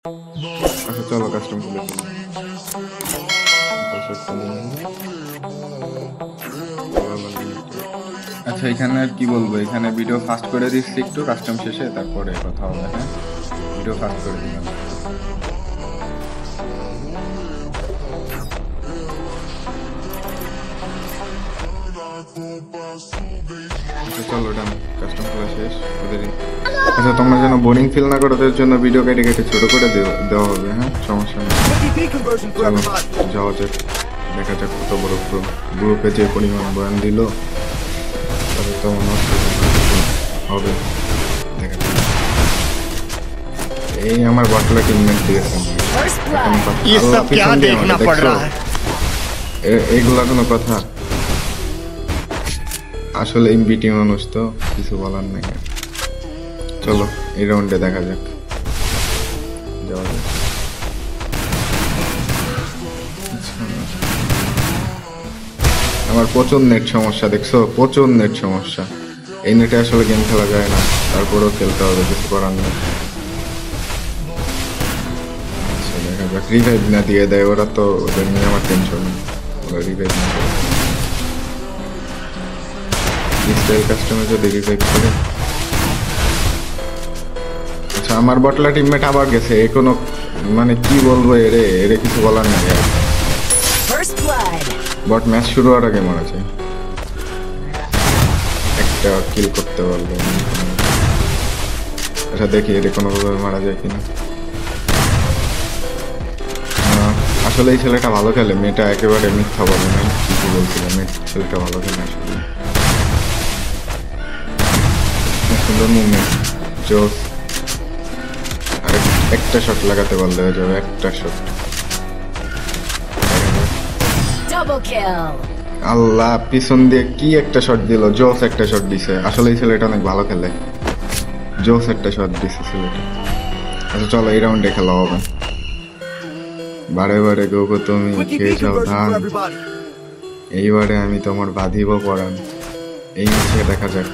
আচ্ছা চলো কাস্টম খুলে আচ্ছা এখানে আর কি বলবো, এখানে ভিডিও ফাস্ট করে দিচ্ছি একটু কাস্টম শেষে, তারপরে কথা হবে। হ্যাঁ ভিডিও ফাস্ট করে দিলাম। আচ্ছা চলো ডান, কাস্টম খোলা শেষ ওদের। আচ্ছা তোমরা যেন বোরিং ফিল না করো, ওদের জন্য ভিডিও কেটে কেটে ছোট করে দেওয়া হবে। হ্যাঁ সমস্যা নেই, চলো যাওয়া যাক, দেখা যাক কত বড় গ্রুপে যে পরিমাণ বয়ান দিল তাহলে তো মনে হবে। দেখা যাক। এই আমার বটলা টিমমেট দিয়েছে, এইগুলা কোনো কথা? আসলে এমবিটি মানুষ তো কিছু বলার নাই। চলো এই রাউন্ডে দেখা যাক, যাওয়া যাক। আমার প্রচুর নেট সমস্যা, দেখছো প্রচুর নেট সমস্যা। এই নেটে আসলে গেম খেলা যায় না, তারপরেও খেলতে হবে, কিছু করার নেই। আচ্ছা দেখা যাক, রিভাইভ না দিয়ে দেয় ওরা তো, ওদের নিয়ে আমার টেনশন নেই, ওরা রিভাইভ না করে। স্টাইল কাস্টমে যদি রিভাইভ করে। আচ্ছা আমার বটলা টিমমেট আবার গেছে, এ কোনো মানে কি বলবো, এরে কিছু বলার নাই। বট ম্যাচ শুরু হওয়ার আগে মারা যায়, একটা কিল করতে পারলো। আচ্ছা দেখি এর কোনোভাবে মারা যায় কিনা। আসলে এই ছেলেটা ভালো খেলে, মেয়েটা একেবারে মিথ্যা বলে নাই, কিছু বলছিলাম, ছেলেটা ভালো খেলে আসলে। সুন্দর মুভমেন্ট, জোস। আর একটা শট লাগাতে পারলে হয়ে যাবে, একটা শট। আল্লাহ পিছন দিয়ে কি একটা শট দিল, জোস একটা শট দিছে। আসলে এই ছেলেটা অনেক ভালো খেলে, জোস একটা শট দিছে ছেলেটা। আচ্ছা চলো এই রাউন্ডে খেলা হবে। বারে বারে গো তুমি খেয়ে যাও ধান, এইবারে আমি তোমার বাঁধিব পরাণ। এই হচ্ছে দেখা যাক,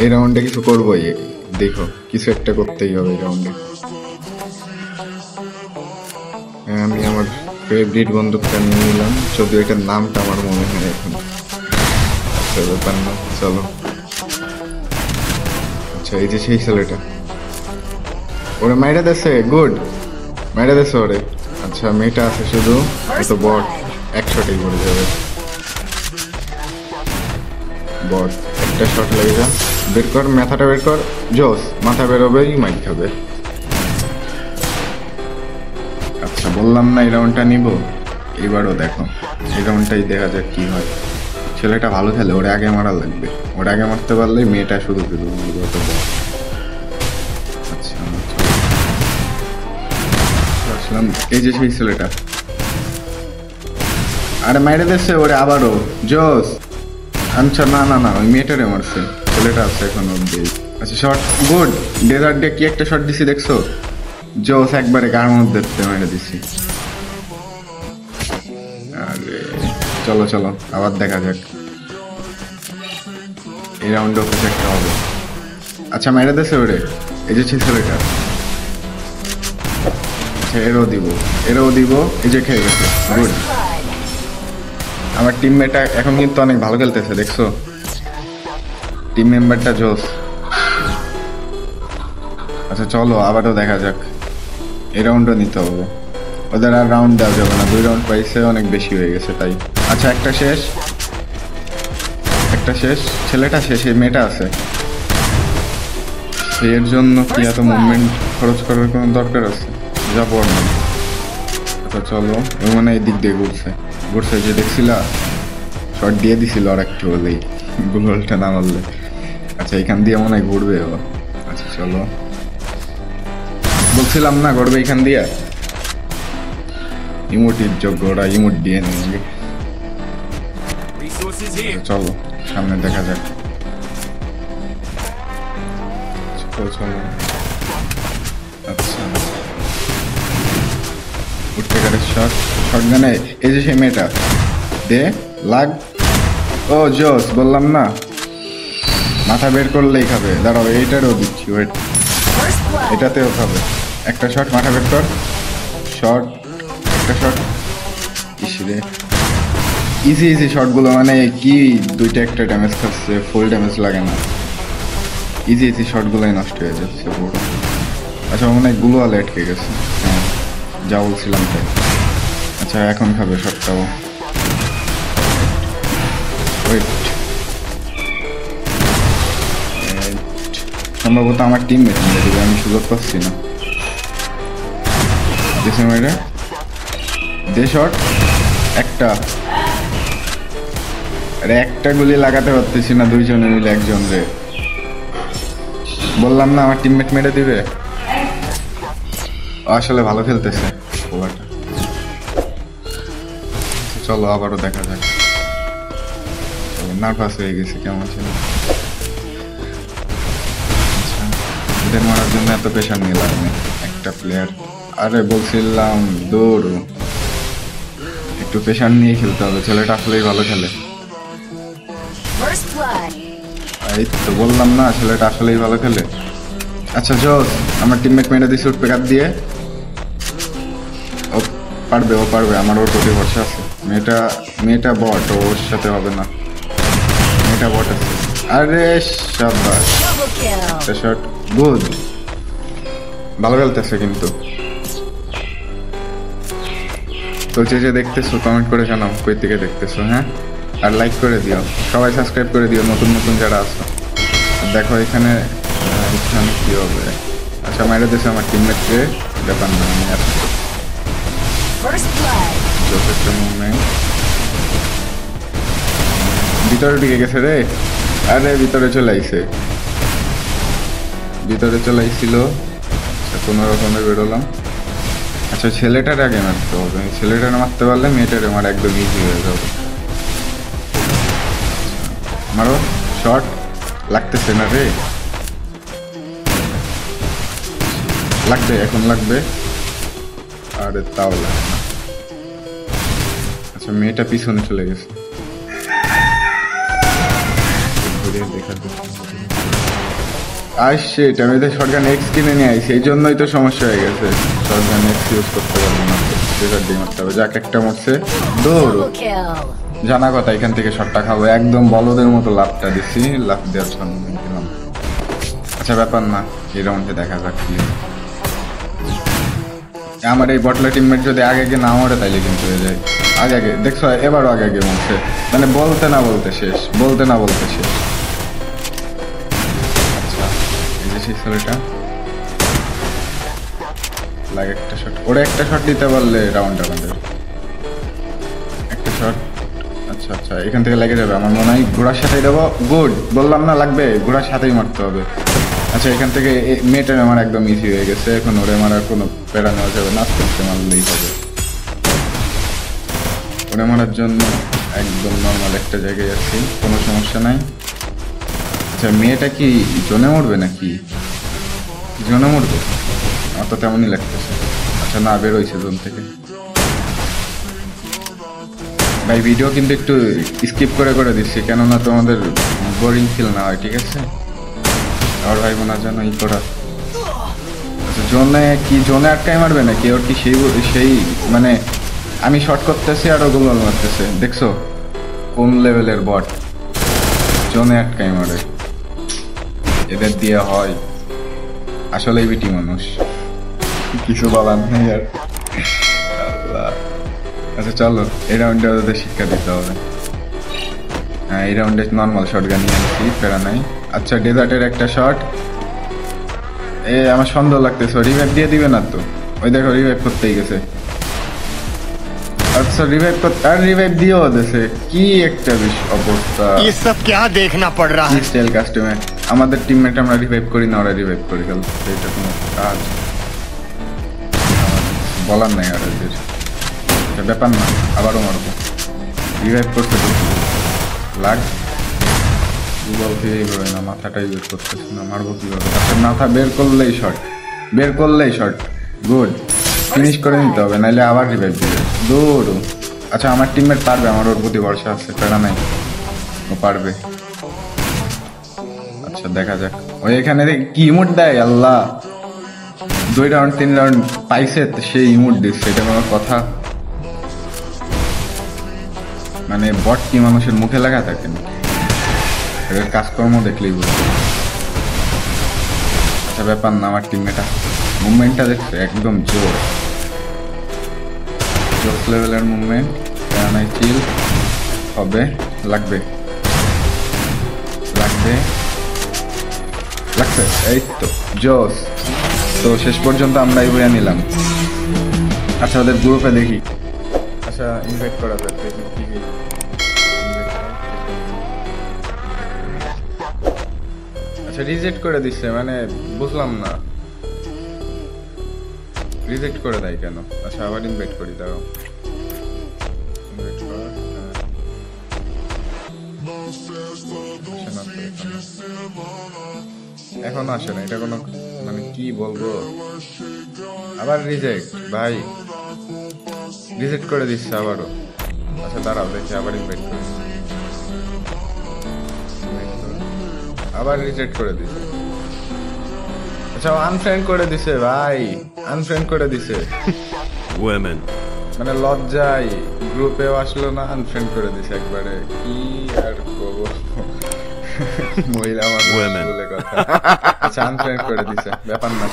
এই রাউন্ডে কিছু করবোই, দেখো কিছু একটা করতেই হবে এই রাউন্ডে। আমি আমার ফেভারিট বন্দুকটা নিয়ে নিলাম, যদিও এটার নামটা আমার মনে হয় এখন, ব্যাপার না। চলো আচ্ছা এই যে সেই ছেলেটা, ওরে মাইরা দেছে, গুড মাইরা দেছে ওরে। আচ্ছা মেয়েটা আছে শুধু, তো বট এক শটেই পড়ে যাবে। বট একটা শট লেগে যা, বের কর মাথাটা বের কর, জোস মাথা বেরোবেই মাইক খাবে। আচ্ছা বললাম না এই রাউন্ডটা নিব, এবারও দেখো এই রাউন্ডটাই দেখা যাক কি হয়। ছেলেটা ভালো খেলে, ওরে আগে মারা লাগবে, ওরে আগে মারতে পারলে মেয়েটা শুধু আচ্ছা আসলাম, এই যে সেই ছেলেটা, আরে মাইরে দিচ্ছে ওরে আবারও, জোস। আচ্ছা না না না, ওই মেয়েটারে মারছে, ছেলেটা আছে এখন অব্দি। আচ্ছা শট, গুড। ডেজার্ট ডে কি একটা শট দিছি দেখছো, জোস একবারে গার মধ্যে মেরে দিছি। আরে চলো চলো আবার দেখা যাক, এই রাউন্ডে কিছু একটা হবে। আচ্ছা মেরে দিছে ওরে, এই যে ছেলেটা। আচ্ছা এরও দিব, এই যে খেয়ে গেছে, গুড। আমার টিমমেটটা এখন কিন্তু অনেক ভালো খেলতেছে, দেখছো টিম মেম্বারটা জোস। আচ্ছা চলো আবারও দেখা যাক, এই রাউন্ডও নিতে হবে, ওদের আর রাউন্ড দেওয়া যাবে না, 2 রাউন্ড পাইছে, অনেক বেশি হয়ে গেছে তাই। আচ্ছা একটা শেষ, ছেলেটা শেষ, এই মেয়েটা আছে, এর জন্য কি এত মুভমেন্ট খরচ করার কোনো দরকার আছে, যা পড় না। আচ্ছা চলো মানে এই দিক দিয়ে ঘুরছে, যে দেখছিলা শর্ট দিয়ে দিছিল আর একটু হলেই, গোলটা না মারলে। আচ্ছা এখান দিয়ে মনে হয় ঘুরবে ও। আচ্ছা চলো, বলছিলাম না ঘুরবে এখান দিয়ে, ইমোটির যোগ্য, ওরা ইমোট দিয়ে নেবে। চলো সামনে দেখা যাক, চলো। আচ্ছা উঠতে গেলে শট গানে, এই যে সেই মেয়েটা দে লাগ, ও জোস বললাম না, মাথা বের করলেই খাবে। দাঁড়াও এইটারও দিচ্ছি, ওয়েট, এটাতেও খাবে। একটা শট মাথা বের কর। শট, একটা শট। ইসরে ইজি ইজি শটগুলো মানে কি দুইটা একটা ড্যামেজ খাচ্ছে, ফুল ড্যামেজ লাগে না। ইজি ইজি শটগুলোই নষ্ট হয়ে যাচ্ছে পুরো। আচ্ছা মনে হয় গুলো আলে আটকে গেছে। হ্যাঁ যা বলছিলাম তাই। আচ্ছা এখন খাবে শটটাও। ওয়েট, সম্ভবত আমার টিম মেট মেরে দেবে, আমি সুযোগ পাচ্ছি না। দে শট একটা, আরে একটা গুলি লাগাতে পারতেছি না, দুইজনে মিলে একজন রে। বললাম না আমার টিমমেট মেরে দিবে। আসলে ভালো খেলতেছে ওভারটা। চলো আবারও দেখা যাক। নার্ভাস হয়ে গেছি কেমন ছিল। এদের মারার জন্য এত প্রেশার নিলাম একটা প্লেয়ার। আরে বলছিলাম দৌড়, একটু প্রেশার নিয়ে খেলতে হবে, ছেলেটা আসলেই ভালো খেলে। এই তো বললাম না ছেলেটা আসলেই ভালো খেলে। আচ্ছা জোস, আমার টিমমেট মেরে দিছে উঠ পেকার দিয়ে। ও পারবে, ও পারবে, আমার ওর প্রতি ভরসা আছে। মেয়েটা বট, ওর সাথে হবে না। মেয়েটা বট আছে। আরে শাবাশ, একটা শট, গুড। ভালো খেলতেছে কিন্তু। তো যে দেখতেছো কমেন্ট করে জানাও কই থেকে দেখতেছো। হ্যাঁ আর লাইক করে দিও, সবাই সাবস্ক্রাইব করে দিও নতুন নতুন যারা আছো। দেখো এখানে কি হবে। আচ্ছা মাইরে দিয়েছে আমার টিমমেটকে, ব্যাপার না, আমি আসছি। ভিতরে ঢুকে গেছে রে। আরে ভিতরে চলে আইছে, ভিতরে চলে আইছিল। আচ্ছা কোনো রকমে বেরোলাম। আচ্ছা ছেলেটার আগে মারতে হবে, ছেলেটারে মারতে পারলে মেয়েটারে আমার একদম ইজি হয়ে যাবে। মারো শট, লাগতেছে না রে। লাগবে, এখন লাগবে। আরে তাও লাগে না। আচ্ছা মেয়েটা পিছনে চলে গেছে। আসছে আমি তো শটগান এক্স কিনে নিয়ে আইছি, এই জন্যই তো সমস্যা হয়ে গেছে। শটগান এক্স ইউজ করতে পারবো না, দিয়ে মারতে হবে। যাক একটা মরছে, দৌড়। জানা কথা এখান থেকে শটটা খাবো, একদম বলদের মতো লাভটা দিচ্ছি, লাভ দেওয়ার সামনে দিলাম। আচ্ছা ব্যাপার না, এই রাউন্ডে দেখা যাক কি। আমার এই বটলা টিমমেট যদি আগে আগে না মরে তাইলে কিন্তু হয়ে যায়। আগে আগে দেখছো, এবারও আগে আগে মরছে, মানে বলতে না বলতে শেষ, বলতে না বলতে শেষ। আচ্ছা এই যে সেই ছেলেটা লাগে একটা শট, ওরা একটা শট দিতে পারলে রাউন্ড আমাদের। একটা শট, আচ্ছা আচ্ছা এখান থেকে লেগে যাবে আমার মনে হয়। ঘোড়ার সাথেই দেবো, গুড। বললাম না লাগবে, ঘোড়ার সাথেই মারতে হবে। আচ্ছা এখান থেকে মেয়েটার আমার একদম ইজি হয়ে গেছে, এখন ওরে মারার কোনো প্যারা নেওয়া যাবে না, আস্তে আস্তে মারলেই হবে। ওরে মারার জন্য একদম নর্মাল একটা জায়গায় আছি, কোনো সমস্যা নাই। আচ্ছা মেয়েটা কি জোনে মরবে নাকি? জোনে মরবে, আমার তো তেমনই লাগতেছে। আচ্ছা না, বেরোইছে জোন থেকে। ভাই ভিডিও কিন্তু একটু স্কিপ করে করে দিচ্ছি, কেননা তোমাদের বোরিং ফিল না হয়, ঠিক আছে? আর ভাই বোনার জন্য ই করা। আচ্ছা জোনে কি, জোনে আটকাই মারবে নাকি? ওর কি সেই মানে আমি শর্ট করতেছি আর ওগুলো মারতেছে, দেখছো কোন লেভেলের বট? জোনে আটকাই মারে, এদের দিয়ে হয় আসলেই বিটি মানুষ, কিছু বলার নেই আর। আচ্ছা চলো এই রাউন্ডে ওদের শিক্ষা দিতে হবে। হ্যাঁ এই রাউন্ডে নর্মাল শট গান নিয়ে আসছি, ফেরা নাই। আচ্ছা ডেজার্টের একটা শট, এ আমার সন্দেহ লাগতেছে রিভাইভ দিয়ে দিবে না তো। ওই দেখো রিভাইভ করতেই গেছে। আচ্ছা রিভাইভ করতে, আর রিভাইভ দিয়েও দিয়েছে, কি একটা অবস্থা। ये सब क्या देखना पड़ रहा है? স্টাইল কাস্টমে আমাদের টিমমেট আমরা রিভাইভ করি না, ওরা রিভাইভ করে গেল। এটা কোনো কাজ বলার নাই আর এদের। ব্যাপার না, আবারও মারবো। রিভাইভ করতে লাগ গুগল থেকে এইভাবে না, মাথাটা ইউজ করতেছে না, মারবো কীভাবে? আচ্ছা মাথা বের করলেই শর্ট, বের করলেই শর্ট, গুড। ফিনিশ করে নিতে হবে, নাইলে আবার রিভাইভ দিবে, দূর। আচ্ছা আমার টিমমেট পারবে, আমার ওর প্রতি ভরসা আছে, প্যারা নাই, ও পারবে। আচ্ছা দেখা যাক, ওই এখানে কি ইমোট দেয়, আল্লাহ 2 রাউন্ড 3 রাউন্ড পাইছে তো সেই ইমোট দিচ্ছে, এটা কোনো কথা? মানে বট কি মানুষের মুখে লাগা থাকে না, এদের কাজকর্ম দেখলেই বুঝবে। আচ্ছা ব্যাপার না, আমার টিমমেটা মুভমেন্টটা দেখছে একদম জোর লেভেলের মুভমেন্ট, নাই চিল হবে, লাগবে লাগছে, এই তো জোস। তো শেষ পর্যন্ত আমরাই বইয়া নিলাম। আচ্ছা ওদের গ্রুপে দেখি, আচ্ছা ইনভাইট করা যাক, দেখি কি কি আচ্ছা রিজেক্ট করে দিচ্ছে, মানে বুঝলাম না রিজেক্ট করে দেয় কেন। আচ্ছা আবার ইনভাইট করি, দাঁড়াও ইনভাইট কর, এখন আসে না, এটা কোনো মানে কি বলবো, আবার রিজেক্ট ভাই, রিজেক্ট করে দিচ্ছে আবারও। আচ্ছা দাঁড়াও দেখি, আবার ইনভাইট করি, আবার রিজেক্ট করে দিচ্ছে। আচ্ছা আনফ্রেন্ড করে দিছে ভাই, আনফ্রেন্ড করে দিছে, মানে লজ্জায় গ্রুপেও আসলো না, আনফ্রেন্ড করে দিছে একবারে, কি আর করবো মহিলা মানুষ বলে কথা। আচ্ছা আনফ্রেন্ড করে দিছে, ব্যাপার না।